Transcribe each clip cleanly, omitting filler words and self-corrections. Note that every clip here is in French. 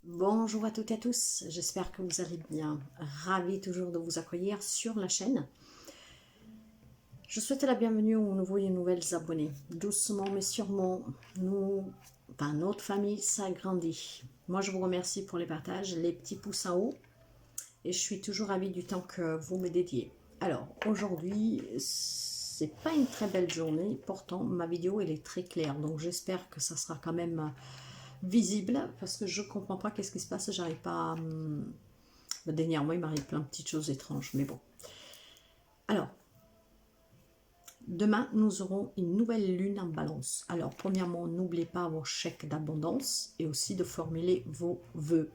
Bonjour à toutes et à tous, j'espère que vous allez bien. Ravi toujours de vous accueillir sur la chaîne. Je souhaite la bienvenue aux nouveaux et nouvelles abonnés. Doucement mais sûrement, notre famille s'agrandit. Moi je vous remercie pour les partages, les petits pouces en haut et je suis toujours ravie du temps que vous me dédiez. Alors aujourd'hui, c'est pas une très belle journée, pourtant ma vidéo elle est très claire, donc j'espère que ça sera quand même visible parce que je comprends pas qu'est-ce qui se passe, j'arrive pas à... Dernièrement, il m'arrive plein de petites choses étranges, mais bon. Alors, demain, nous aurons une nouvelle lune en balance. Alors, premièrement, n'oubliez pas vos chèques d'abondance et aussi de formuler vos vœux.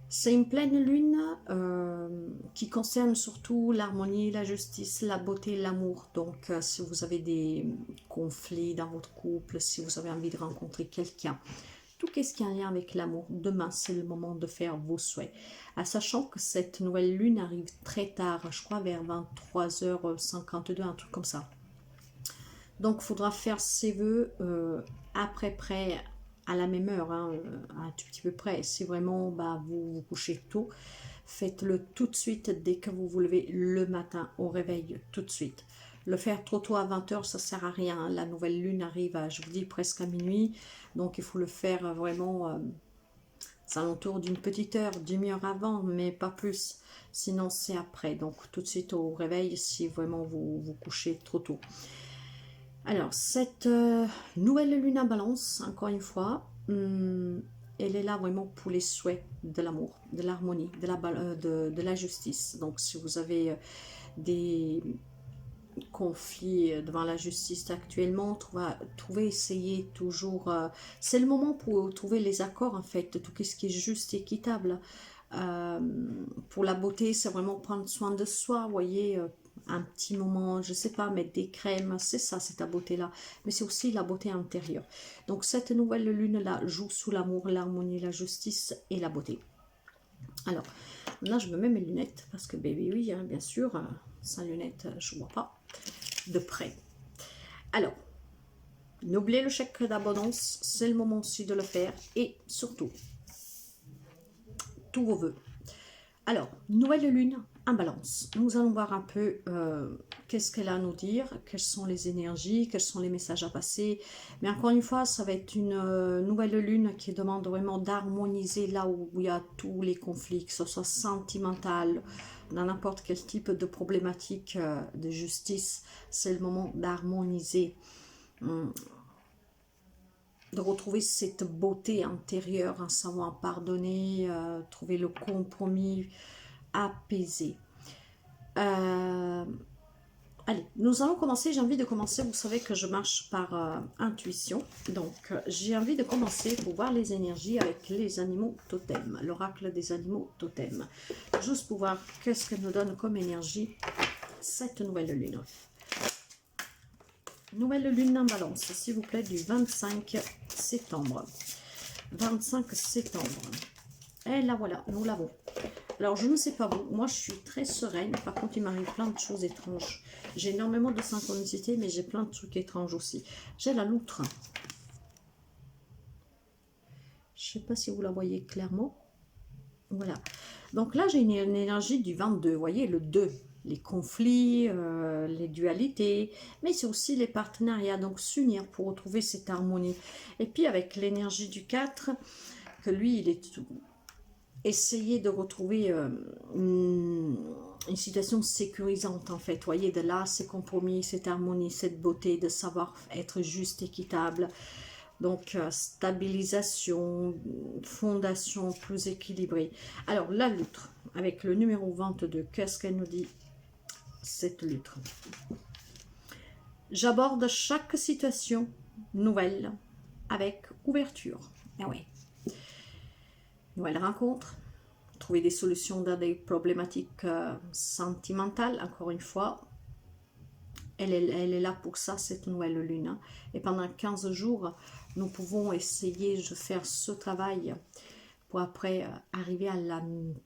C'est une pleine lune qui concerne surtout l'harmonie, la justice, la beauté, l'amour. Donc, si vous avez des conflits dans votre couple, si vous avez envie de rencontrer quelqu'un, tout ce qui a un lien avec l'amour, demain c'est le moment de faire vos souhaits. Sachant que cette nouvelle lune arrive très tard, je crois vers 23h52, un truc comme ça. Donc il faudra faire ses vœux après près, à la même heure, hein, un tout petit peu près. Si vraiment vous vous couchez tôt, faites-le tout de suite dès que vous vous levez le matin au réveil, tout de suite. Le faire trop tôt à 20h, ça sert à rien. La nouvelle lune arrive, je vous dis, presque à minuit. Donc il faut le faire vraiment aux alentours d'une petite heure, demi-heure avant, mais pas plus. Sinon c'est après. Donc tout de suite au réveil si vraiment vous vous couchez trop tôt. Alors cette nouvelle lune en balance, encore une fois, elle est là vraiment pour les souhaits de l'amour, de l'harmonie, de la justice. Donc si vous avez des conflits devant la justice actuellement, essayez toujours, c'est le moment pour trouver les accords en fait, de tout ce qui est juste et équitable. Pour la beauté, c'est vraiment prendre soin de soi, vous voyez, un petit moment, je sais pas, mettre des crèmes, c'est ça, c'est ta beauté-là. Mais c'est aussi la beauté intérieure. Donc cette nouvelle lune-là joue sous l'amour, l'harmonie, la justice et la beauté. Alors, là, je me mets mes lunettes, parce que, baby, oui, hein, bien sûr, sans lunettes, je vois pas de près. Alors, n'oubliez le chèque d'abondance, c'est le moment aussi de le faire, et surtout, tous vos vœux. Alors, nouvelle lune en balance. Nous allons voir un peu qu'est-ce qu'elle a à nous dire, quelles sont les énergies, quels sont les messages à passer. Mais encore une fois, ça va être une nouvelle lune qui demande vraiment d'harmoniser là où il y a tous les conflits, que ce soit sentimental, dans n'importe quel type de problématique de justice. C'est le moment d'harmoniser, de retrouver cette beauté intérieure, en savoir pardonner, trouver le compromis, apaisé. Allez, nous allons commencer. J'ai envie de commencer. Vous savez que je marche par intuition. Donc, j'ai envie de commencer pour voir les énergies avec les animaux totems. L'oracle des animaux totems. Juste pour voir qu'est-ce que nous donne comme énergie cette nouvelle lune. Nouvelle lune en balance, s'il vous plaît, du 25 septembre. 25 septembre. Et là, voilà, nous l'avons. Alors, je ne sais pas vous, moi je suis très sereine. Par contre, il m'arrive plein de choses étranges. J'ai énormément de synchronicité, mais j'ai plein de trucs étranges aussi. J'ai la loutre. Je ne sais pas si vous la voyez clairement. Voilà. Donc là, j'ai une énergie du 22. Vous voyez, le 2. Les conflits, les dualités, mais c'est aussi les partenariats. Donc, s'unir pour retrouver cette harmonie. Et puis, avec l'énergie du 4, que lui, il est tout... Essayer de retrouver une situation sécurisante en fait, voyez, de là, ces compromis, cette harmonie, cette beauté, de savoir être juste, équitable, donc stabilisation, fondation plus équilibrée. Alors la loutre, avec le numéro 22, qu'est-ce qu'elle nous dit cette loutre? J'aborde chaque situation nouvelle avec ouverture. Ah oui. Nouvelle rencontre, trouver des solutions dans des problématiques sentimentales, encore une fois. Elle est là pour ça, cette nouvelle lune. Hein. Et pendant 15 jours, nous pouvons essayer de faire ce travail pour après arriver à la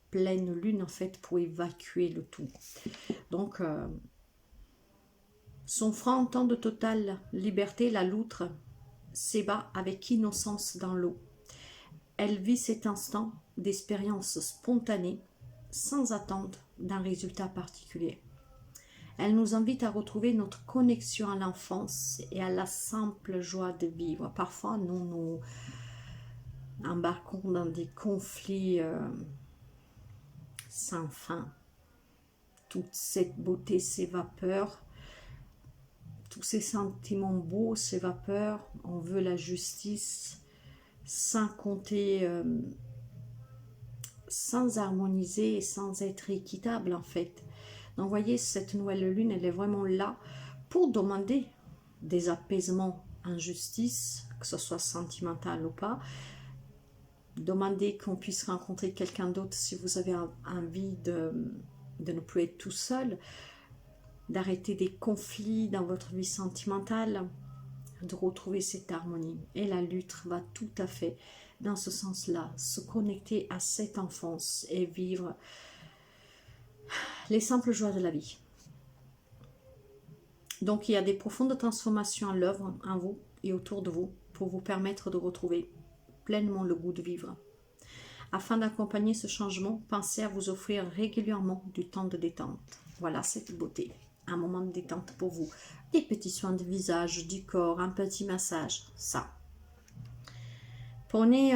pleine lune, en fait, pour évacuer le tout. Donc, son franc temps de totale liberté, la loutre, s'ébat avec innocence dans l'eau. Elle vit cet instant d'expérience spontanée, sans attente d'un résultat particulier. Elle nous invite à retrouver notre connexion à l'enfance et à la simple joie de vivre. Parfois, nous embarquons dans des conflits sans fin. Toute cette beauté s'évapore. Tous ces sentiments beaux s'évaporent. On veut la justice, sans compter, sans harmoniser et sans être équitable en fait. Donc vous voyez, cette nouvelle lune, elle est vraiment là pour demander des apaisements en justice, que ce soit sentimental ou pas. Demander qu'on puisse rencontrer quelqu'un d'autre si vous avez envie de ne plus être tout seul, d'arrêter des conflits dans votre vie sentimentale, de retrouver cette harmonie. Et la lutte va tout à fait dans ce sens-là, se connecter à cette enfance et vivre les simples joies de la vie. Donc il y a des profondes transformations à l'œuvre en vous et autour de vous pour vous permettre de retrouver pleinement le goût de vivre. Afin d'accompagner ce changement, pensez à vous offrir régulièrement du temps de détente. Voilà cette beauté, un moment de détente pour vous. Des petits soins de visage, du corps, un petit massage, ça. Prenez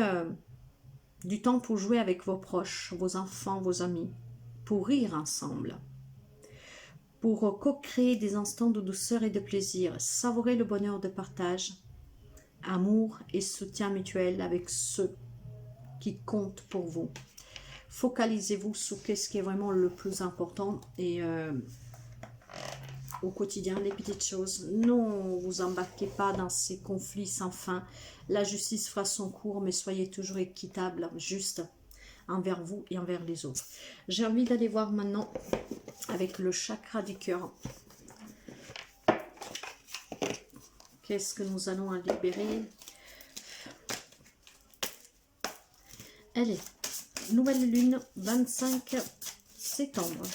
du temps pour jouer avec vos proches, vos enfants, vos amis, pour rire ensemble, pour co-créer des instants de douceur et de plaisir, savourer le bonheur de partage, amour et soutien mutuel avec ceux qui comptent pour vous. Focalisez-vous sur ce qui est vraiment le plus important et au quotidien, les petites choses. Ne vous embarquez pas dans ces conflits sans fin. La justice fera son cours, mais soyez toujours équitable, juste envers vous et envers les autres. J'ai envie d'aller voir maintenant avec le chakra du cœur. Qu'est-ce que nous allons libérer? Allez, nouvelle lune, 25 septembre.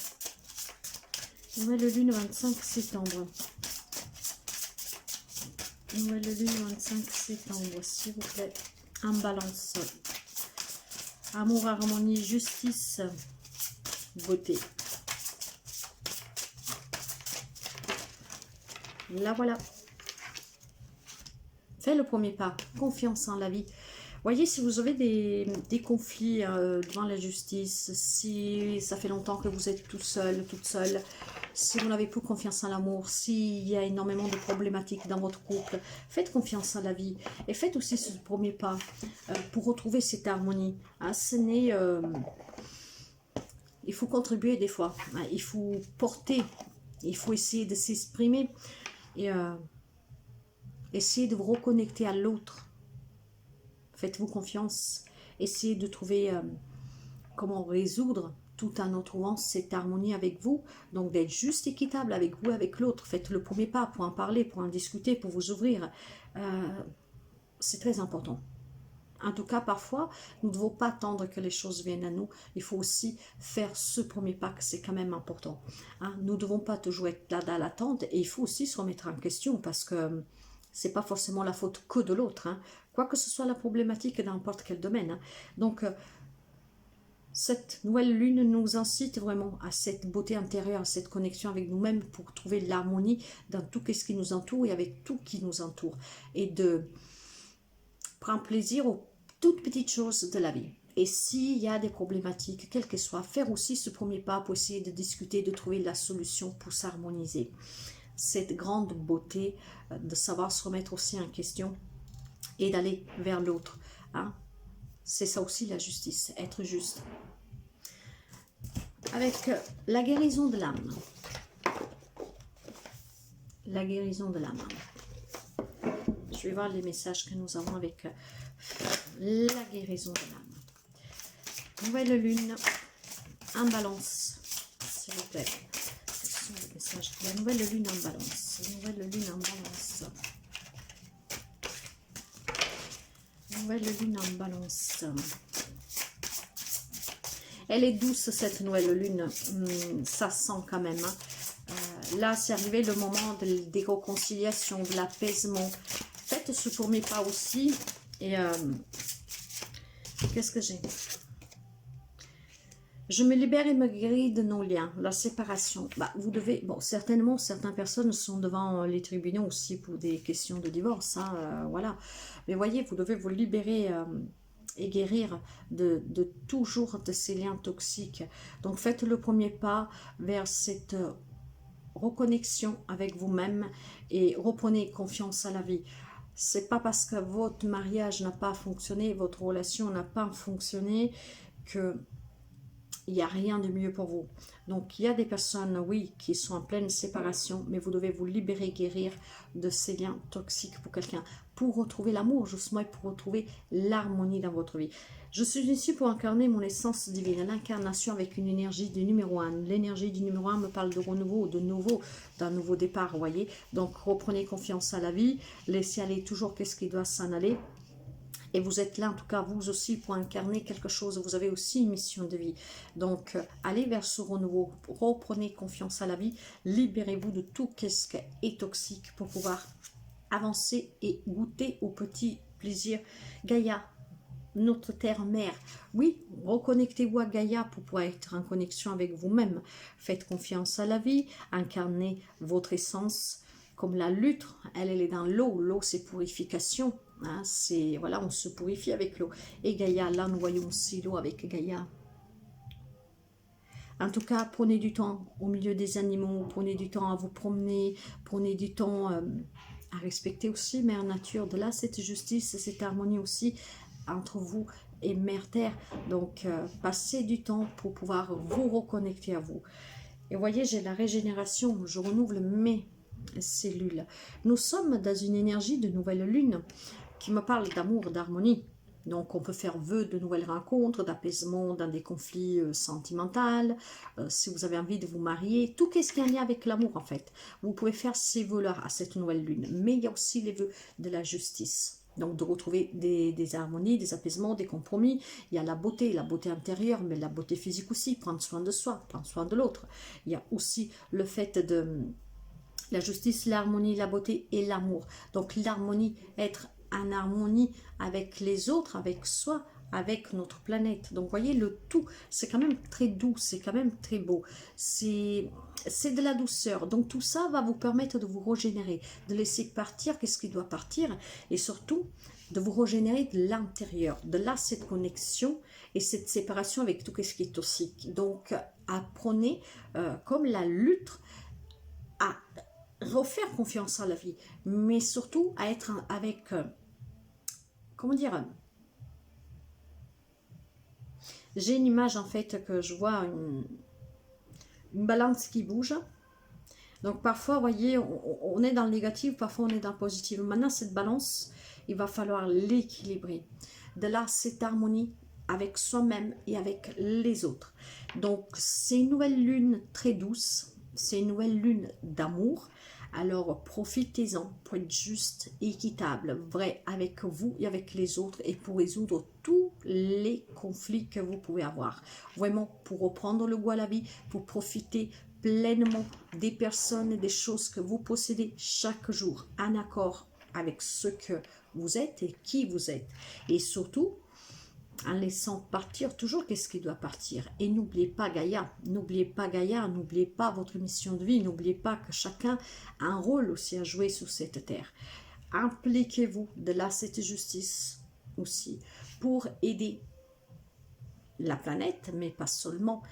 Nouvelle lune, 25 septembre. Nouvelle lune, 25 septembre, s'il vous plaît. En balance. Amour, harmonie, justice, beauté. Là, voilà. Faites le premier pas. Confiance en la vie. Voyez, si vous avez des conflits devant la justice, si ça fait longtemps que vous êtes tout seul, toute seule, si vous n'avez plus confiance en l'amour, s'il y a énormément de problématiques dans votre couple, faites confiance en la vie et faites aussi ce premier pas pour retrouver cette harmonie. Hein, il faut contribuer des fois, hein, il faut porter, il faut essayer de s'exprimer et essayer de vous reconnecter à l'autre. Faites-vous confiance, essayez de trouver comment résoudre tout en retrouvant cette harmonie avec vous, donc d'être juste équitable avec vous, avec l'autre. Faites le premier pas pour en parler, pour en discuter, pour vous ouvrir. C'est très important. En tout cas, parfois, nous ne devons pas attendre que les choses viennent à nous. Il faut aussi faire ce premier pas, que c'est quand même important. Hein? Nous ne devons pas toujours être là dans l'attente et il faut aussi se remettre en question parce que c'est pas forcément la faute que de l'autre. Hein? Quoi que ce soit la problématique dans n'importe quel domaine. Hein? Donc, cette nouvelle lune nous incite vraiment à cette beauté intérieure, à cette connexion avec nous-mêmes pour trouver l'harmonie dans tout ce qui nous entoure et avec tout qui nous entoure. Et de prendre plaisir aux toutes petites choses de la vie. Et s'il y a des problématiques, quelles qu'elles soient, faire aussi ce premier pas pour essayer de discuter, de trouver la solution pour s'harmoniser. Cette grande beauté de savoir se remettre aussi en question et d'aller vers l'autre. Hein? C'est ça aussi la justice, être juste. Avec la guérison de l'âme. La guérison de l'âme. Je vais voir les messages que nous avons avec la guérison de l'âme. Nouvelle lune en balance, s'il vous plaît. Quels sont les messages? La nouvelle lune en balance. Nouvelle lune en balance. Nouvelle lune en balance. Elle est douce cette nouvelle lune. Ça sent quand même. Hein. Là, c'est arrivé le moment des réconciliations, de l'apaisement. Faites ce premier pas aussi. Et qu'est-ce que j'ai? Je me libère et me guéris de nos liens, la séparation. Bah, vous devez, bon, certainement, certaines personnes sont devant les tribunaux aussi pour des questions de divorce, hein, voilà. Mais voyez, vous devez vous libérer et guérir de toujours de ces liens toxiques. Donc, faites le premier pas vers cette reconnexion avec vous-même et reprenez confiance à la vie. C'est pas parce que votre mariage n'a pas fonctionné, votre relation n'a pas fonctionné que il n'y a rien de mieux pour vous. Donc, il y a des personnes, oui, qui sont en pleine séparation, mais vous devez vous libérer, guérir de ces liens toxiques pour quelqu'un, pour retrouver l'amour, justement, et pour retrouver l'harmonie dans votre vie. Je suis ici pour incarner mon essence divine, l'incarnation avec une énergie du numéro 1. L'énergie du numéro 1 me parle de renouveau, de nouveau, d'un nouveau départ, vous voyez. Donc, reprenez confiance à la vie, laissez aller toujours qu'est-ce qui doit s'en aller. Et vous êtes là, en tout cas, vous aussi, pour incarner quelque chose. Vous avez aussi une mission de vie. Donc, allez vers ce renouveau. Reprenez confiance à la vie. Libérez-vous de tout ce qui est toxique pour pouvoir avancer et goûter au petit plaisir. Gaïa, notre terre-mère. Oui, reconnectez-vous à Gaïa pour pouvoir être en connexion avec vous-même. Faites confiance à la vie. Incarnez votre essence. Comme la lustre, elle est dans l'eau. L'eau, c'est purification. Hein, c'est, voilà, on se purifie avec l'eau. Et Gaïa, là, nous voyons aussi l'eau avec Gaïa. En tout cas, prenez du temps au milieu des animaux, prenez du temps à vous promener, prenez du temps à respecter aussi Mère Nature. De là, cette justice, cette harmonie aussi entre vous et Mère Terre. Donc, passez du temps pour pouvoir vous reconnecter à vous. Et voyez, j'ai la régénération, je renouvelle mes cellules. Nous sommes dans une énergie de nouvelle lune qui me parle d'amour, d'harmonie. Donc, on peut faire vœu de nouvelles rencontres, d'apaisement dans des conflits sentimentaux. Si vous avez envie de vous marier, tout ce qui est en lien avec l'amour, en fait. Vous pouvez faire ces vœux-là à cette nouvelle lune. Mais il y a aussi les vœux de la justice. Donc, de retrouver des harmonies, des apaisements, des compromis. Il y a la beauté intérieure, mais la beauté physique aussi. Prendre soin de soi, prendre soin de l'autre. Il y a aussi le fait de la justice, l'harmonie, la beauté et l'amour. Donc, l'harmonie, être en harmonie avec les autres, avec soi, avec notre planète. Donc, voyez, le tout, c'est quand même très doux, c'est quand même très beau. C'est de la douceur. Donc, tout ça va vous permettre de vous régénérer, de laisser partir qu'est-ce qui doit partir et surtout, de vous régénérer de l'intérieur. De là, cette connexion et cette séparation avec tout ce qui est toxique. Donc, apprenez, comme la lutte, à refaire confiance à la vie, mais surtout à être avec, comment dire, j'ai une image en fait que je vois une balance qui bouge. Donc parfois, vous voyez, on est dans le négatif, parfois on est dans le positif. Maintenant, cette balance, il va falloir l'équilibrer. De là, cette harmonie avec soi-même et avec les autres. Donc, c'est une nouvelle lune très douce, c'est une nouvelle lune d'amour. Alors, profitez-en pour être juste, équitable, vrai avec vous et avec les autres et pour résoudre tous les conflits que vous pouvez avoir. Vraiment, pour reprendre le goût à la vie, pour profiter pleinement des personnes et des choses que vous possédez chaque jour, en accord avec ce que vous êtes et qui vous êtes. Et surtout, en laissant partir toujours qu'est-ce qui doit partir. Et n'oubliez pas Gaïa, n'oubliez pas Gaïa, n'oubliez pas votre mission de vie, n'oubliez pas que chacun a un rôle aussi à jouer sur cette terre. Impliquez-vous de là cette justice aussi pour aider la planète, mais pas seulement,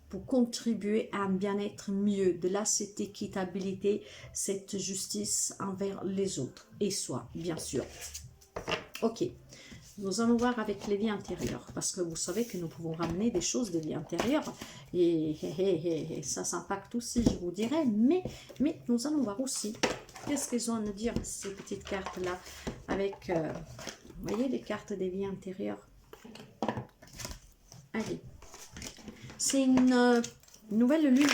pour contribuer à un bien-être mieux. De là cette équitabilité, cette justice envers les autres et soi, bien sûr. Ok. Nous allons voir avec les vies intérieures, parce que vous savez que nous pouvons ramener des choses de vie intérieure, et ça s'impacte aussi, je vous dirais, mais nous allons voir aussi, qu'est-ce qu'elles ont à nous dire, ces petites cartes-là, avec, vous voyez, les cartes des vies intérieures. Allez, c'est une nouvelle lune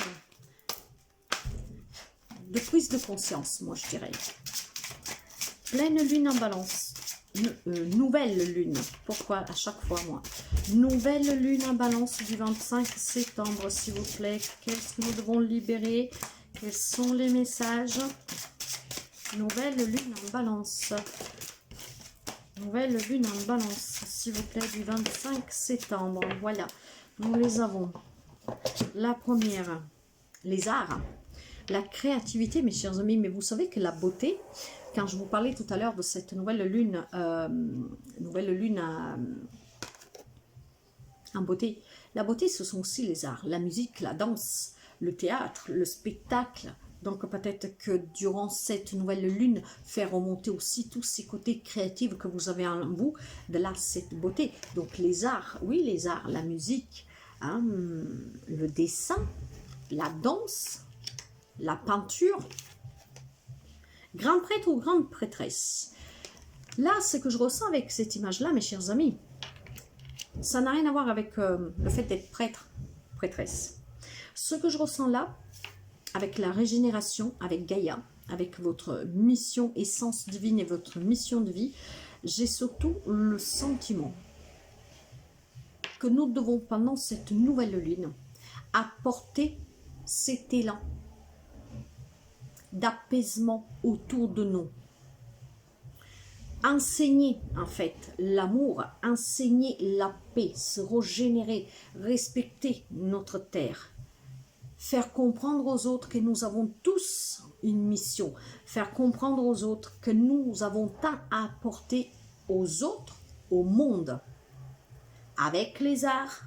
de prise de conscience, moi je dirais. Pleine lune en balance. Nouvelle lune, pourquoi à chaque fois moi, nouvelle lune en balance du 25 septembre s'il vous plaît, qu'est-ce que nous devons libérer, quels sont les messages, nouvelle lune en balance, nouvelle lune en balance, s'il vous plaît, du 25 septembre. Voilà, nous les avons. La première, les arts, la créativité, mes chers amis. Mais vous savez que la beauté, quand je vous parlais tout à l'heure de cette nouvelle lune en beauté, la beauté, ce sont aussi les arts, la musique, la danse, le théâtre, le spectacle. Donc peut-être que durant cette nouvelle lune, faire remonter aussi tous ces côtés créatifs que vous avez en vous, de là cette beauté. Donc les arts, oui les arts, la musique, hein, le dessin, la danse, la peinture, grand prêtre ou grande prêtresse. Là, ce que je ressens avec cette image-là, mes chers amis, ça n'a rien à voir avec le fait d'être prêtre, prêtresse. Ce que je ressens là, avec la régénération, avec Gaïa, avec votre mission, essence divine et votre mission de vie, j'ai surtout le sentiment que nous devons, pendant cette nouvelle lune, apporter cet élan d'apaisement autour de nous. Enseigner en fait l'amour, enseigner la paix, se régénérer, respecter notre terre. Faire comprendre aux autres que nous avons tous une mission. Faire comprendre aux autres que nous avons tant à apporter aux autres, au monde. Avec les arts,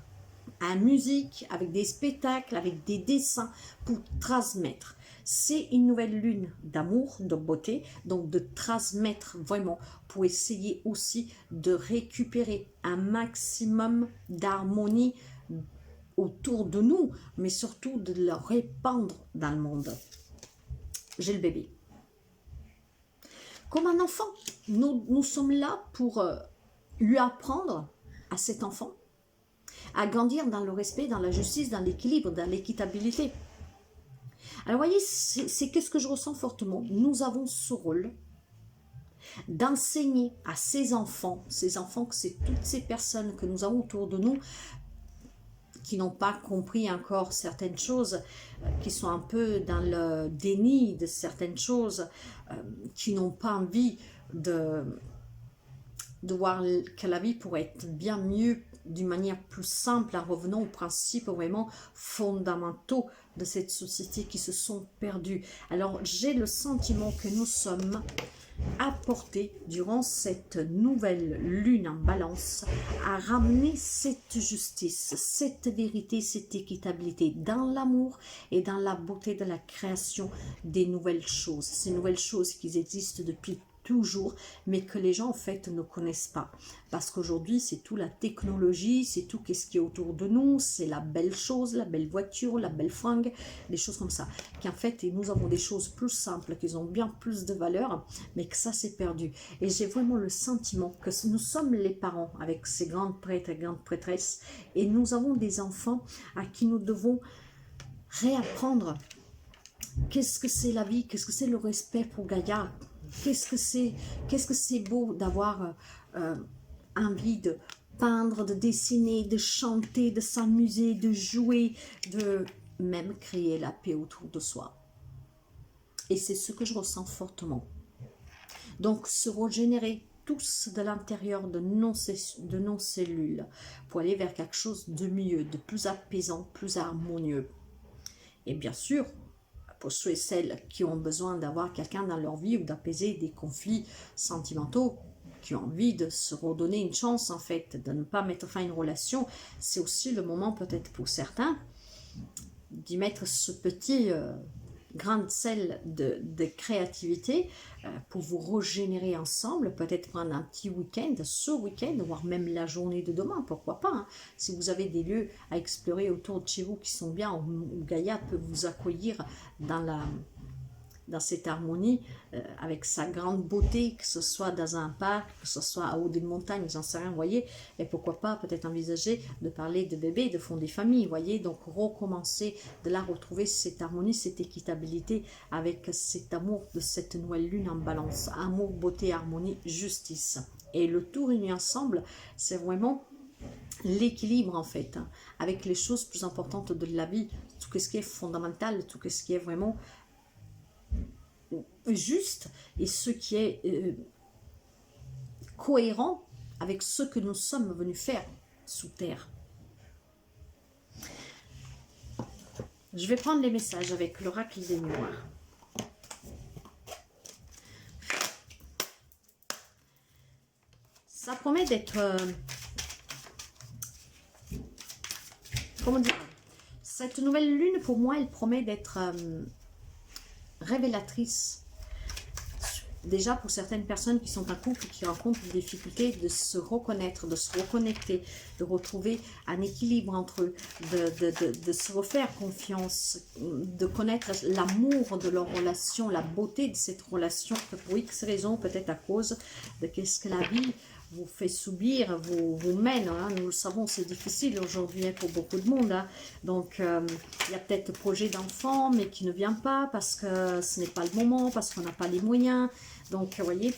en musique, avec des spectacles, avec des dessins, pour transmettre. C'est une nouvelle lune d'amour, de beauté, donc de transmettre vraiment, pour essayer aussi de récupérer un maximum d'harmonie autour de nous, mais surtout de le répandre dans le monde. J'ai le bébé. Comme un enfant, nous sommes là pour lui apprendre à cet enfant à grandir dans le respect, dans la justice, dans l'équilibre, dans l'équitabilité. Alors voyez, c'est qu'est-ce que je ressens fortement. Nous avons ce rôle d'enseigner à ces enfants que c'est toutes ces personnes que nous avons autour de nous, qui n'ont pas compris encore certaines choses, qui sont un peu dans le déni de certaines choses, qui n'ont pas envie de voir que la vie pourrait être bien mieux d'une manière plus simple, en revenant aux principes vraiment fondamentaux de cette société qui se sont perdus. Alors j'ai le sentiment que nous sommes apportés durant cette nouvelle lune en balance à ramener cette justice, cette vérité, cette équitabilité dans l'amour et dans la beauté de la création des nouvelles choses. Ces nouvelles choses qui existent depuis toujours, mais que les gens en fait ne connaissent pas, parce qu'aujourd'hui c'est tout la technologie, c'est tout ce qui est autour de nous, c'est la belle chose, la belle voiture, la belle fringue, des choses comme ça, qu'en fait et nous avons des choses plus simples, qui ont bien plus de valeur, mais que ça c'est perdu. Et j'ai vraiment le sentiment que nous sommes les parents avec ces grandes prêtres et grandes prêtresses, et nous avons des enfants à qui nous devons réapprendre qu'est-ce que c'est la vie, qu'est-ce que c'est le respect pour Gaïa. Qu'est-ce que c'est beau d'avoir envie de peindre, de dessiner, de chanter, de s'amuser, de jouer, de même créer la paix autour de soi. Et c'est ce que je ressens fortement. Donc se régénérer tous de l'intérieur de nos cellules pour aller vers quelque chose de mieux, de plus apaisant, plus harmonieux. Et bien sûr, pour ceux et celles qui ont besoin d'avoir quelqu'un dans leur vie ou d'apaiser des conflits sentimentaux, qui ont envie de se redonner une chance en fait, de ne pas mettre fin à une relation, c'est aussi le moment peut-être pour certains d'y mettre ce petit grain de sel de créativité pour vous régénérer ensemble, peut-être prendre un petit week-end, ce week-end, voire même la journée de demain, pourquoi pas, hein. Si vous avez des lieux à explorer autour de chez vous qui sont bien, où Gaïa peut vous accueillir dans cette harmonie, avec sa grande beauté, que ce soit dans un parc, que ce soit à haut d'une montagne, j'en sais rien, vous voyez, et pourquoi pas peut-être envisager de parler de bébés, de fonder famille, vous voyez, donc recommencer de là retrouver cette harmonie, cette équitabilité avec cet amour de cette nouvelle lune en balance, amour, beauté, harmonie, justice, et le tout réuni ensemble, c'est vraiment l'équilibre en fait, hein, avec les choses plus importantes de la vie, tout ce qui est fondamental, tout ce qui est vraiment juste et ce qui est cohérent avec ce que nous sommes venus faire sous terre. Je vais prendre les messages avec l'oracle des miroirs. Ça promet d'être... comment dire? Cette nouvelle lune, pour moi, elle promet d'être révélatrice. Déjà pour certaines personnes qui sont en couple, qui rencontrent des difficultés de se reconnaître, de se reconnecter, de retrouver un équilibre entre eux, de se refaire confiance, de connaître l'amour de leur relation, la beauté de cette relation, que pour X raisons, peut-être à cause de qu'est-ce que la vie vous fait subir, vous mène. Hein. Nous le savons, c'est difficile aujourd'hui hein, pour beaucoup de monde. Hein. Donc, il y a peut-être le projet d'enfant, mais qui ne vient pas parce que ce n'est pas le moment, parce qu'on n'a pas les moyens. Donc, vous voyez,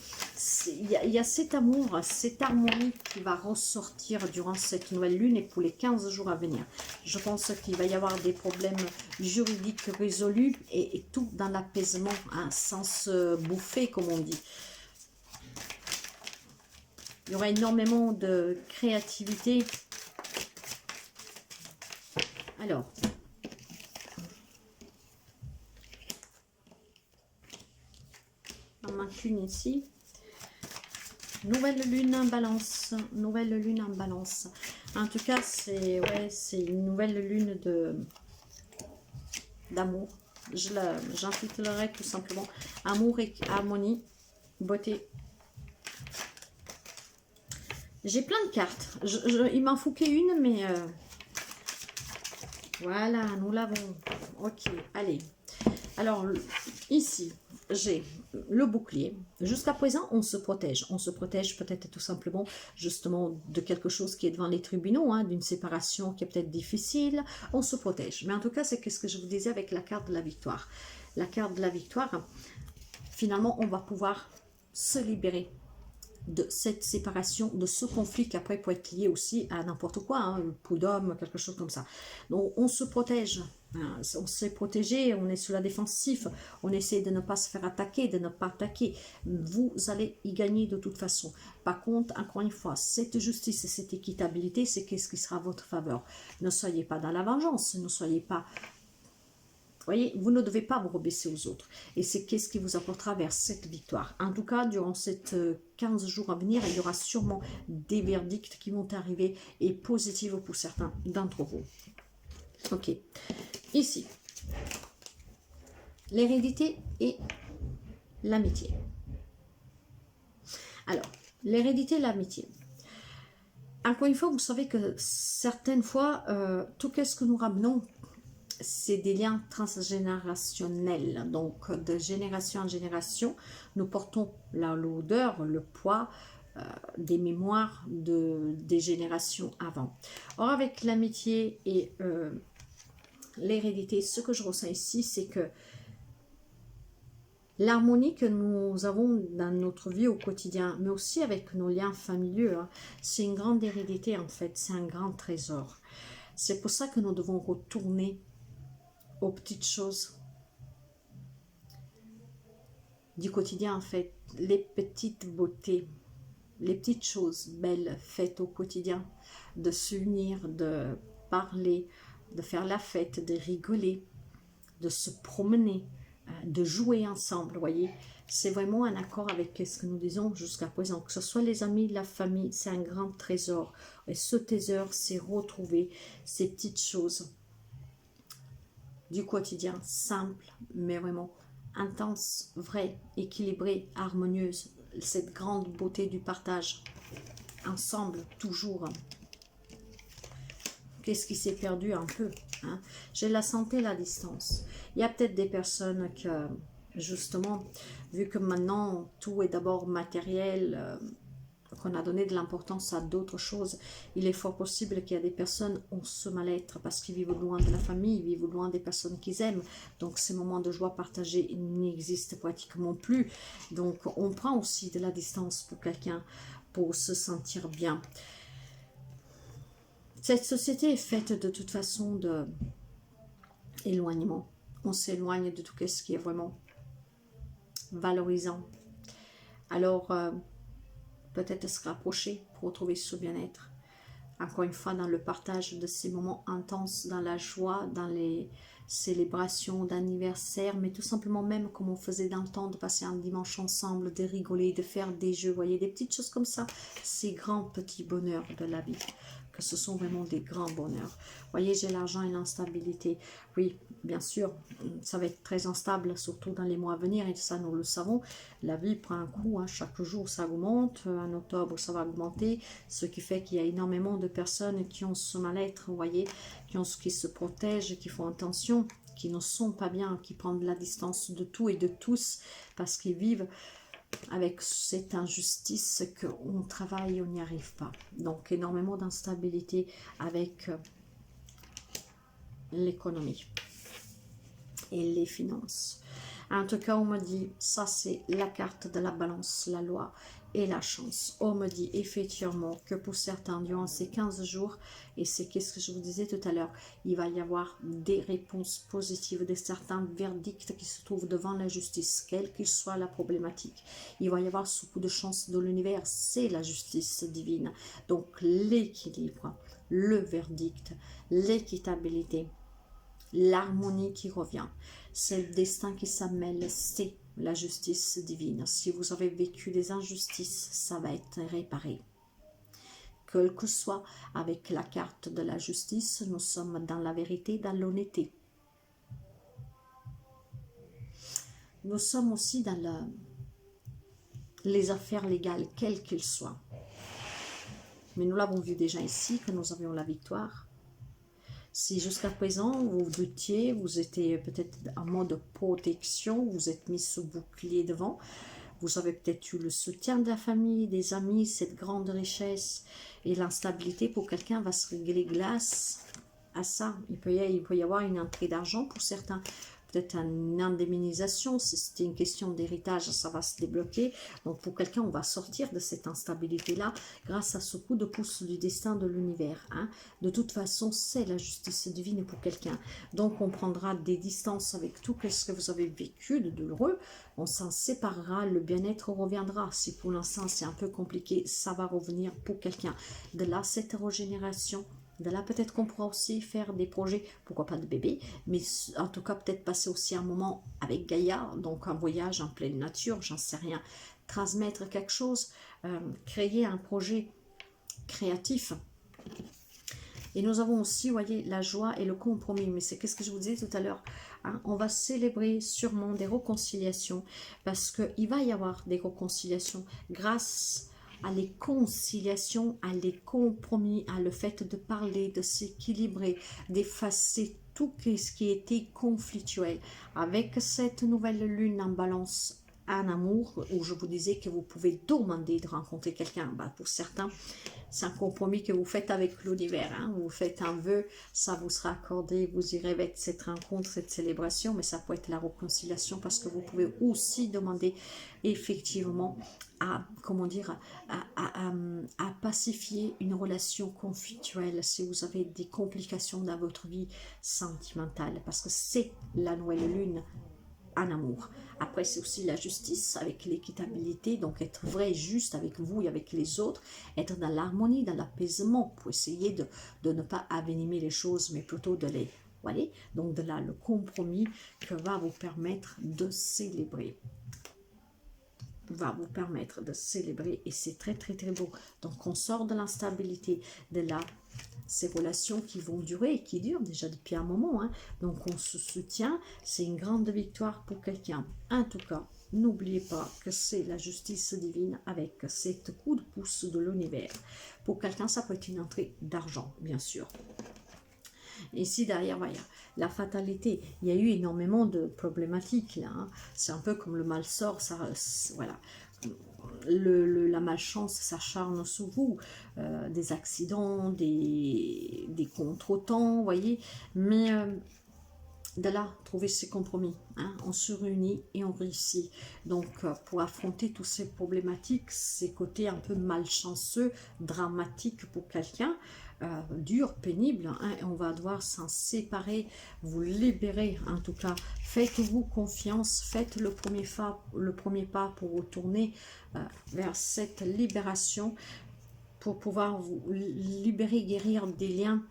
il y a cet amour, cette harmonie qui va ressortir durant cette nouvelle lune et pour les 15 jours à venir. Je pense qu'il va y avoir des problèmes juridiques résolus et tout dans l'apaisement, hein, sans se bouffer, comme on dit. Il y aura énormément de créativité. Alors, on manque une ici. Nouvelle lune en balance. Nouvelle lune en balance. En tout cas, c'est une nouvelle lune d'amour. J'intitulerai tout simplement amour et harmonie, beauté. J'ai plein de cartes. Il m'en faut qu'une, mais voilà, nous l'avons. Ok, allez. Alors, ici, j'ai le bouclier. Jusqu'à présent, on se protège. On se protège peut-être tout simplement, justement, de quelque chose qui est devant les tribunaux, hein, d'une séparation qui est peut-être difficile. On se protège. Mais en tout cas, c'est ce que je vous disais avec la carte de la victoire. La carte de la victoire, finalement, on va pouvoir se libérer de cette séparation, de ce conflit qui après peut être lié aussi à n'importe quoi, hein, pour d'homme, quelque chose comme ça. Donc on se protège, hein, on s'est protégé, on est sur la défensive, on essaie de ne pas se faire attaquer, de ne pas attaquer. Vous allez y gagner de toute façon. Par contre, encore une fois, cette justice et cette équitabilité, c'est qu'est-ce qui sera à votre faveur. Ne soyez pas dans la vengeance, ne soyez pas... Vous voyez, vous ne devez pas vous rebaisser aux autres. Et c'est qu'est-ce qui vous apportera vers cette victoire. En tout cas, durant ces 15 jours à venir, il y aura sûrement des verdicts qui vont arriver et positifs pour certains d'entre vous. Ok. Ici, l'hérédité et l'amitié. Alors, l'hérédité et l'amitié. Encore une fois, vous savez que certaines fois, tout ce que nous ramenons, c'est des liens transgénérationnels. Donc, de génération en génération, nous portons la lourdeur, le poids des mémoires des générations avant. Or, avec l'amitié et l'hérédité, ce que je ressens ici, c'est que l'harmonie que nous avons dans notre vie au quotidien, mais aussi avec nos liens familiaux, hein, c'est une grande hérédité en fait, c'est un grand trésor. C'est pour ça que nous devons retourner aux petites choses du quotidien en fait, les petites beautés, les petites choses belles faites au quotidien, de s'unir, de parler, de faire la fête, de rigoler, de se promener, de jouer ensemble, vous voyez, c'est vraiment un accord avec ce que nous disons jusqu'à présent, que ce soit les amis, la famille, c'est un grand trésor, et ce trésor, c'est retrouver ces petites choses du quotidien, simple, mais vraiment intense, vraie, équilibrée, harmonieuse, cette grande beauté du partage, ensemble, toujours. Qu'est-ce qui s'est perdu un peu, hein? J'ai la santé, la distance. Il y a peut-être des personnes que, justement, vu que maintenant, tout est d'abord matériel, qu'on a donné de l'importance à d'autres choses, il est fort possible qu'il y a des personnes qui ont ce mal-être parce qu'ils vivent loin de la famille, ils vivent loin des personnes qu'ils aiment. Donc ces moments de joie partagés n'existent pratiquement plus. Donc on prend aussi de la distance pour quelqu'un, pour se sentir bien. Cette société est faite de toute façon de éloignement. On s'éloigne de tout ce qui est vraiment valorisant. Alors, peut-être se rapprocher pour retrouver ce bien-être. Encore une fois, dans le partage de ces moments intenses, dans la joie, dans les célébrations d'anniversaire, mais tout simplement même comme on faisait dans le temps, de passer un dimanche ensemble, de rigoler, de faire des jeux, voyez, des petites choses comme ça, ces grands petits bonheurs de la vie, que ce sont vraiment des grands bonheurs. Voyez, j'ai l'argent et l'instabilité. Oui, bien sûr, ça va être très instable, surtout dans les mois à venir, et ça nous le savons. La vie prend un coup, hein, chaque jour ça augmente, en octobre ça va augmenter, ce qui fait qu'il y a énormément de personnes qui ont ce mal-être, vous voyez, qui se protègent, qui font attention, qui ne sont pas bien, qui prennent la distance de tout et de tous, parce qu'ils vivent avec cette injustice qu'on travaille et on n'y arrive pas. Donc énormément d'instabilité avec l'économie et les finances. En tout cas, on me dit, ça c'est la carte de la balance, la loi et la chance. On me dit effectivement que pour certains, durant ces 15 jours, et c'est ce que je vous disais tout à l'heure, il va y avoir des réponses positives, de certains verdicts qui se trouvent devant la justice, quelle que soit la problématique. Il va y avoir ce coup de chance de l'univers, c'est la justice divine. Donc l'équilibre, le verdict, l'équitabilité, l'harmonie qui revient, c'est le destin qui s'amène, c'est la justice divine. Si vous avez vécu des injustices, ça va être réparé. Quel que soit avec la carte de la justice, nous sommes dans la vérité, dans l'honnêteté. Nous sommes aussi dans les affaires légales, quelles qu'elles soient. Mais nous l'avons vu déjà ici, que nous avions la victoire. Si jusqu'à présent, vous doutiez, vous étiez peut-être en mode protection, vous êtes mis ce bouclier devant, vous avez peut-être eu le soutien de la famille, des amis, cette grande richesse et l'instabilité pour quelqu'un va se régler grâce à ça. Il peut y avoir une entrée d'argent pour certains. Peut-être une indemnisation, si c'était une question d'héritage, ça va se débloquer. Donc pour quelqu'un, on va sortir de cette instabilité-là grâce à ce coup de pouce du destin de l'univers. Hein. De toute façon, c'est la justice divine pour quelqu'un. Donc on prendra des distances avec tout ce que vous avez vécu de douloureux. On s'en séparera, le bien-être reviendra. Si pour l'instant c'est un peu compliqué, ça va revenir pour quelqu'un. De là, cette régénération. De là, peut-être qu'on pourra aussi faire des projets, pourquoi pas de bébé, mais en tout cas, peut-être passer aussi un moment avec Gaïa, donc un voyage en pleine nature, j'en sais rien, transmettre quelque chose, créer un projet créatif. Et nous avons aussi, vous voyez, la joie et le compromis, mais c'est qu'est-ce que je vous disais tout à l'heure, hein, on va célébrer sûrement des réconciliations, parce qu'il va y avoir des réconciliations grâce à les conciliations, à les compromis, à le fait de parler, de s'équilibrer, d'effacer tout ce qui était conflictuel. Avec cette nouvelle lune en balance en amour, où je vous disais que vous pouvez demander de rencontrer quelqu'un, pour certains, c'est un compromis que vous faites avec l'univers, hein. Vous faites un vœu, ça vous sera accordé, vous irez avec cette rencontre, cette célébration, mais ça peut être la réconciliation parce que vous pouvez aussi demander effectivement à, comment dire, à pacifier une relation conflictuelle si vous avez des complications dans votre vie sentimentale, parce que c'est la nouvelle lune en amour. Après, c'est aussi la justice avec l'équitabilité, donc être vrai et juste avec vous et avec les autres, être dans l'harmonie, dans l'apaisement, pour essayer de ne pas avenimer les choses, mais plutôt de les... Voilà, donc de là, le compromis que va vous permettre de célébrer. Va vous permettre de célébrer, et c'est très très très beau. Donc on sort de l'instabilité, de là, ces relations qui vont durer et qui durent déjà depuis un moment, hein. Donc on se soutient, c'est une grande victoire pour quelqu'un. En tout cas, n'oubliez pas que c'est la justice divine avec cette coup de pouce de l'univers. Pour quelqu'un, ça peut être une entrée d'argent, bien sûr. Ici derrière, voilà, la fatalité, il y a eu énormément de problématiques là, hein. C'est un peu comme le mal sort, ça, voilà. La malchance s'acharne sur vous, des accidents, des contretemps, vous voyez, mais de là, trouver ces compromis, hein, on se réunit et on réussit. Donc, pour affronter toutes ces problématiques, ces côtés un peu malchanceux, dramatiques pour quelqu'un, dur, pénible, hein, et on va devoir s'en séparer, vous libérer en tout cas. Faites-vous confiance, faites le premier pas pour retourner vers cette libération, pour pouvoir vous libérer, guérir des liens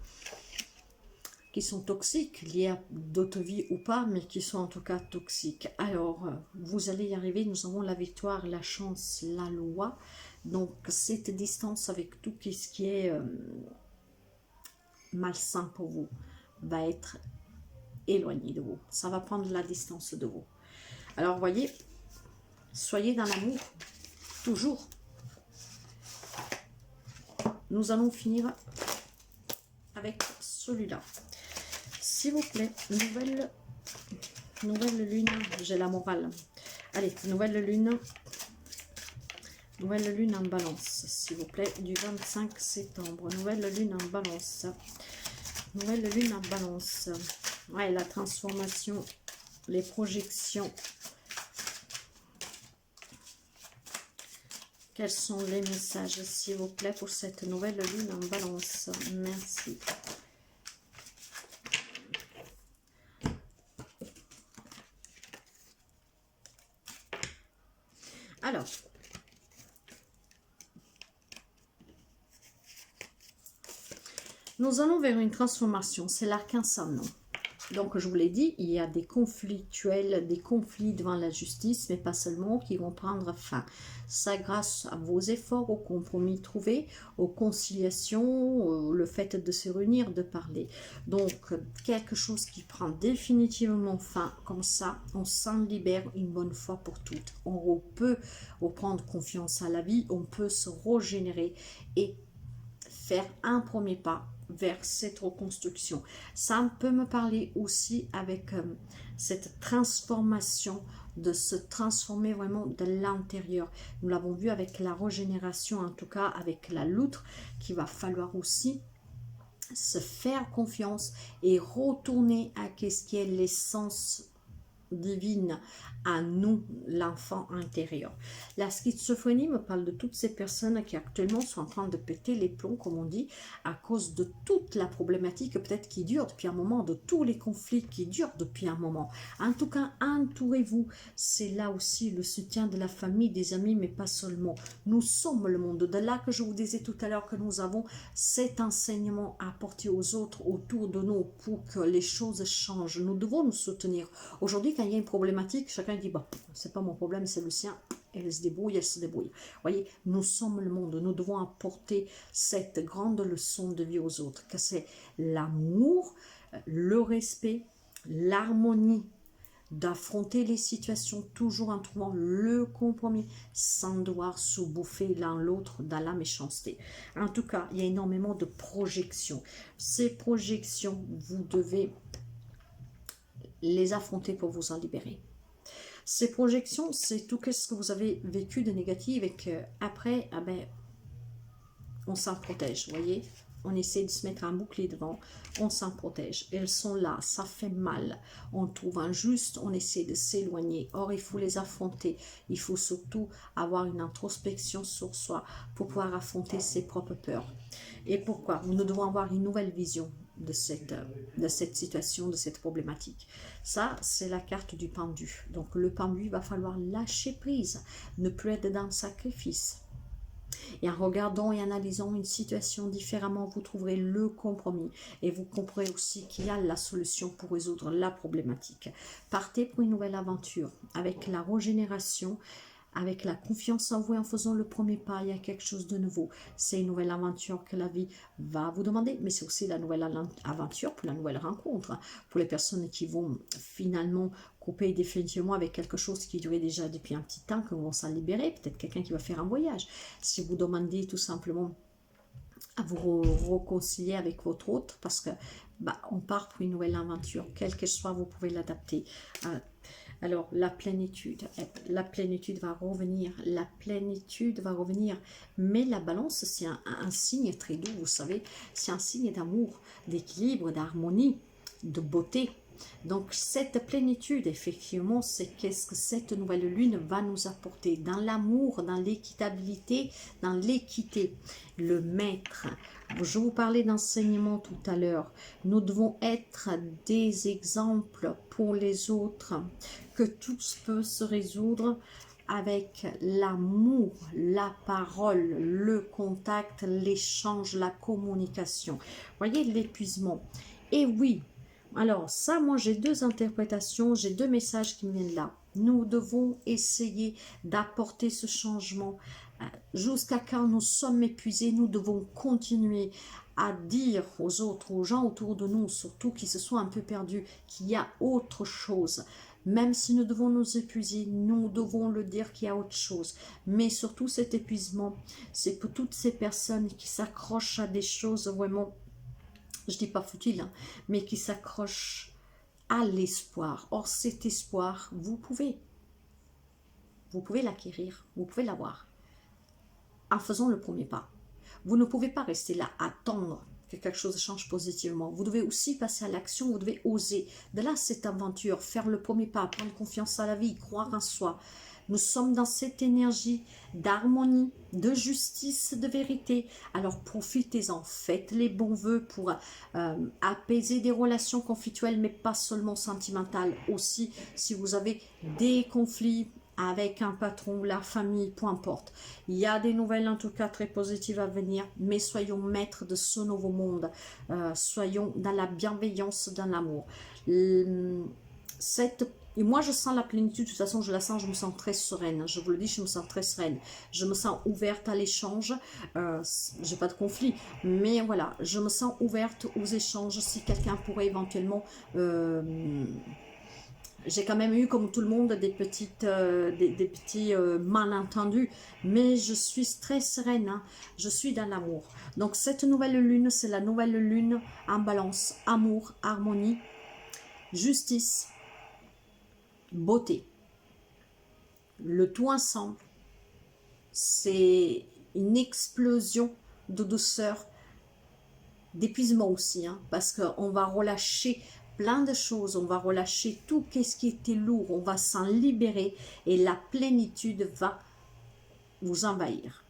qui sont toxiques, liés à d'autres vies ou pas, mais qui sont en tout cas toxiques. Alors, vous allez y arriver, nous avons la victoire, la chance, la loi. Donc, cette distance avec tout ce qui est malsain pour vous va être éloigné de vous. Ça va prendre la distance de vous. Alors, voyez, soyez dans l'amour, toujours. Nous allons finir avec celui-là. S'il vous plaît, nouvelle lune, j'ai la morale. Allez, nouvelle lune en balance, s'il vous plaît, du 25 septembre. Nouvelle lune en balance. Nouvelle lune en balance. Ouais, la transformation, les projections. Quels sont les messages, s'il vous plaît, pour cette nouvelle lune en balance? Merci. Alors, nous allons vers une transformation. C'est l'arcane sans nom. Donc, je vous l'ai dit, il y a des conflictuels, des conflits devant la justice, mais pas seulement, qui vont prendre fin. Ça grâce à vos efforts, aux compromis trouvés, aux conciliations, le fait de se réunir, de parler. Donc, quelque chose qui prend définitivement fin, comme ça, on s'en libère une bonne fois pour toutes. On peut reprendre confiance à la vie, on peut se régénérer et faire un premier pas vers cette reconstruction. Ça peut me parler aussi avec cette transformation, de se transformer vraiment de l'intérieur. Nous l'avons vu avec la régénération, en tout cas avec la loutre, qu'il va falloir aussi se faire confiance et retourner à ce qui est l'essence divine à nous, l'enfant intérieur. La schizophrénie me parle de toutes ces personnes qui actuellement sont en train de péter les plombs, comme on dit, à cause de toute la problématique peut-être qui dure depuis un moment, de tous les conflits qui durent depuis un moment. En tout cas, entourez-vous. C'est là aussi le soutien de la famille, des amis, mais pas seulement. Nous sommes le monde. De là que je vous disais tout à l'heure que nous avons cet enseignement à apporter aux autres autour de nous pour que les choses changent. Nous devons nous soutenir. Aujourd'hui, quand il y a une problématique, chacun dit, bah, c'est pas mon problème, c'est le sien. Elle se débrouille, elle se débrouille. Voyez, nous sommes le monde. Nous devons apporter cette grande leçon de vie aux autres, que c'est l'amour, le respect, l'harmonie, d'affronter les situations toujours en trouvant le compromis sans devoir se bouffer l'un l'autre dans la méchanceté. En tout cas, il y a énormément de projections. Ces projections, vous devez les affronter pour vous en libérer. Ces projections, c'est tout ce que vous avez vécu de négatif et qu'après, ah ben, on s'en protège, vous voyez. On essaie de se mettre un bouclier devant, on s'en protège. Elles sont là, ça fait mal. On trouve injuste, on essaie de s'éloigner. Or, il faut les affronter. Il faut surtout avoir une introspection sur soi pour pouvoir affronter ses propres peurs. Et pourquoi? Nous devons avoir une nouvelle vision de cette situation, de cette problématique. Ça, c'est la carte du pendu. Donc, le pendu, il va falloir lâcher prise, ne plus être dans le sacrifice. Et en regardant et analysant une situation différemment, vous trouverez le compromis. Et vous comprendrez aussi qu'il y a la solution pour résoudre la problématique. Partez pour une nouvelle aventure avec la régénération, avec la confiance en vous et en faisant le premier pas. Il y a quelque chose de nouveau. C'est une nouvelle aventure que la vie va vous demander, mais c'est aussi la nouvelle aventure pour la nouvelle rencontre. Pour les personnes qui vont finalement couper définitivement avec quelque chose qui durait déjà depuis un petit temps, que vont s'en libérer, peut-être quelqu'un qui va faire un voyage. Si vous demandez tout simplement à vous réconcilier avec votre autre, parce que on part pour une nouvelle aventure, quelle qu'elle soit, vous pouvez l'adapter. Alors, la plénitude va revenir, mais la balance, c'est un signe très doux, vous savez, c'est un signe d'amour, d'équilibre, d'harmonie, de beauté. Donc cette plénitude, effectivement, c'est qu'est-ce que cette nouvelle lune va nous apporter dans l'amour, dans l'équitabilité, dans l'équité. Le maître, je vous parlais d'enseignement tout à l'heure, nous devons être des exemples pour les autres, que tout peut se résoudre avec l'amour, la parole, le contact, l'échange, la communication. Voyez l'épuisement. Et oui, alors ça, moi j'ai deux interprétations, j'ai deux messages qui me viennent là. Nous devons essayer d'apporter ce changement jusqu'à quand nous sommes épuisés. Nous devons continuer à dire aux autres, aux gens autour de nous, surtout qui se sont un peu perdus, qu'il y a autre chose. Même si nous devons nous épuiser, nous devons le dire qu'il y a autre chose. Mais surtout cet épuisement, c'est pour toutes ces personnes qui s'accrochent à des choses vraiment, je dis pas futiles, hein, mais qui s'accrochent à l'espoir. Or cet espoir, vous pouvez l'acquérir, vous pouvez l'avoir en faisant le premier pas. Vous ne pouvez pas rester là, attendre que quelque chose change positivement. Vous devez aussi passer à l'action, vous devez oser. De là, cette aventure, faire le premier pas, prendre confiance à la vie, croire en soi. Nous sommes dans cette énergie d'harmonie, de justice, de vérité. Alors profitez-en, faites les bons vœux pour apaiser des relations conflictuelles, mais pas seulement sentimentales. Aussi, si vous avez des conflits avec un patron, la famille, peu importe. Il y a des nouvelles en tout cas très positives à venir, mais soyons maîtres de ce nouveau monde. Soyons dans la bienveillance, dans l'amour. Et moi je sens la plénitude, de toute façon je la sens, je me sens très sereine. Je vous le dis, je me sens très sereine. Je me sens ouverte à l'échange. J'ai pas de conflit, mais voilà, je me sens ouverte aux échanges. Si quelqu'un pourrait éventuellement... j'ai quand même eu, comme tout le monde, des petits malentendus, mais je suis très sereine, hein. Je suis dans l'amour. Donc cette nouvelle lune, c'est la nouvelle lune en balance, amour, harmonie, justice, beauté. Le tout ensemble, c'est une explosion de douceur, d'épuisement aussi, hein, parce qu'on va relâcher plein de choses, on va relâcher tout ce qui était lourd, on va s'en libérer et la plénitude va vous envahir.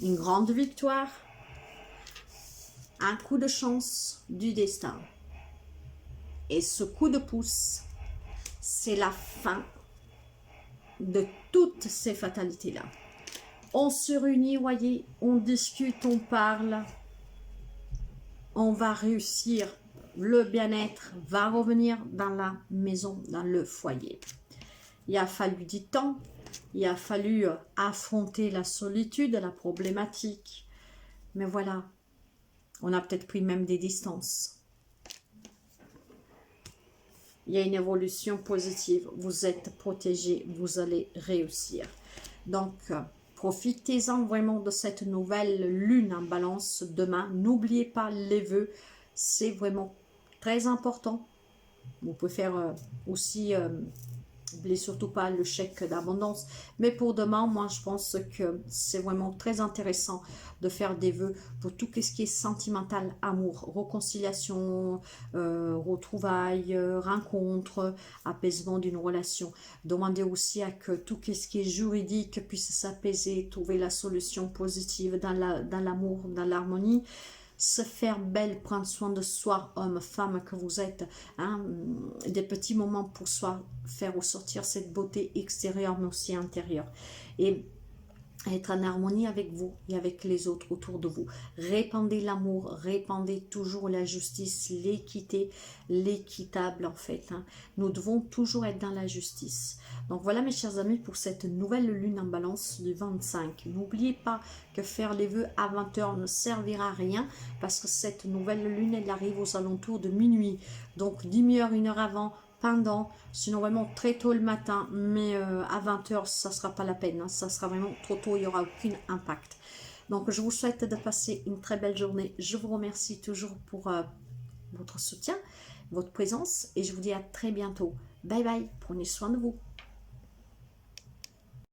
Une grande victoire, un coup de chance du destin. Et ce coup de pouce, c'est la fin de toutes ces fatalités-là. On se réunit, voyez, on discute, on parle, on va réussir. Le bien-être va revenir dans la maison, dans le foyer. Il a fallu du temps, il a fallu affronter la solitude, la problématique. Mais voilà, on a peut-être pris même des distances. Il y a une évolution positive, vous êtes protégés, vous allez réussir. Donc, profitez-en vraiment de cette nouvelle lune en balance demain. N'oubliez pas les vœux, c'est vraiment très important. Vous pouvez faire aussi, n'oubliez surtout pas le chèque d'abondance. Mais pour demain, moi je pense que c'est vraiment très intéressant de faire des vœux pour tout ce qui est sentimental, amour, réconciliation, retrouvailles, rencontres, apaisement d'une relation. Demandez aussi à que tout ce qui est juridique puisse s'apaiser, trouver la solution positive dans l'amour, dans l'harmonie. Se faire belle, prendre soin de soi, homme, femme que vous êtes, hein, des petits moments pour soi, faire ressortir cette beauté extérieure mais aussi intérieure. Et être en harmonie avec vous et avec les autres autour de vous. Répandez l'amour, répandez toujours la justice, l'équité, l'équitable en fait. Hein. Nous devons toujours être dans la justice. Donc voilà mes chers amis pour cette nouvelle lune en balance du 25. N'oubliez pas que faire les vœux à 20 h ne servira à rien parce que cette nouvelle lune elle arrive aux alentours de minuit. Donc 10 heures, 1 heure avant, pendant, sinon vraiment très tôt le matin, mais à 20 h ça ne sera pas la peine, hein, ça sera vraiment trop tôt, il n'y aura aucun impact. Donc je vous souhaite de passer une très belle journée, je vous remercie toujours pour votre soutien, votre présence, et je vous dis à très bientôt. Bye bye, prenez soin de vous.